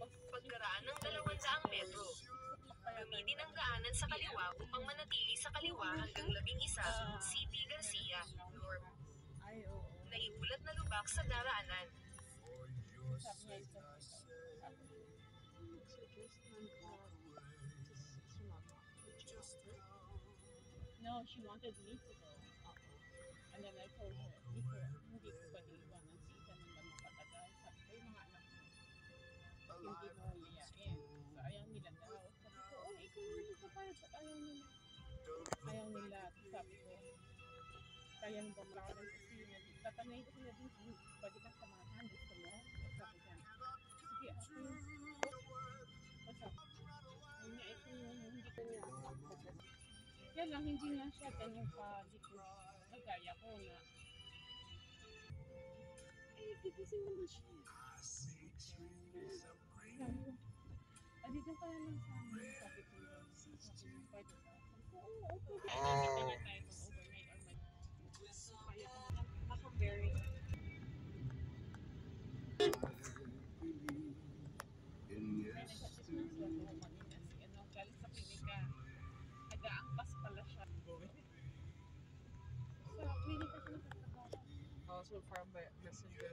Pagkaraan ng 200 metro, gamitin ang daanan sa kaliwa upang manatili sa kaliwa hanggang 11 CP Garcia, Norm. Ay, oo. Naiulat na lubak sa daraanan. Sabi niya ito. No, she wanted me to go. And then I told her, hindi ko pwede iwanan si Ethan hanggang mapatagal. Sabi ko, yung mga anak mo, hindi mo umiyain. So, ayaw nila daw. Sabi ko, oh, ikaw yung magpapayag. Ba't ayaw nila? Ayaw nila. Sabi ko, kaya nung bumala ko ng kusina. Tatanay ko sila din, pwede kang samahan. Gusto mo? Sabi niya, sige, ako yung basta. Niya, ito yung hindi ko niya. Yan lang, hindi nga siya ganun pa dito. Nagaya ko na. Eh, gigising naman siya. Sabi ko, dito ka na lang sa amin. Sabi ko, pwede ba? Sabi ko, oo, pwede. Nakita niya tayo kung overnight or mag... Kaya ko na. Ako very... May nagsatisman siya doon kanina si ano, galing sa klinika. Nag-aangkas pala siya. Sa klinika siya nagtatrabaho. Also from messenger.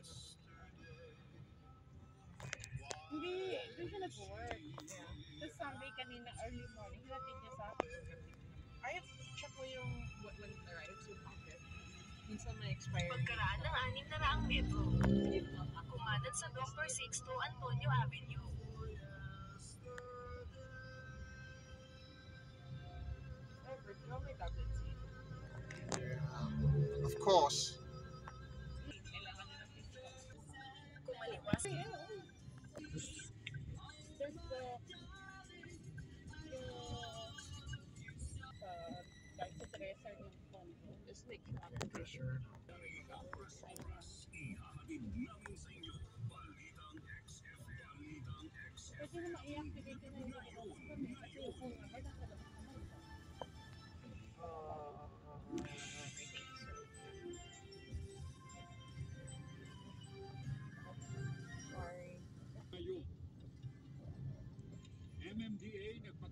Hindi, doon siya nag-work. Yeah. Tapos Sunday kanina, early morning, hinatid niya sa akin. I have check mo yung when it arrives yung packet. Minsan may expired. Pagkaraan ng 600 metro, kumanan sa Dr. Sixto Antonio Avenue. May tablets yun. Of course. Kailangan niya ng physical. Kumaliwas, There's the kahit sa dresser ng condo. Just make sure. Pwede na ma-i-activate na yung labas kami kasi yung phone number nasa labas naman. I think so. Sorry. MMDA nagpatupad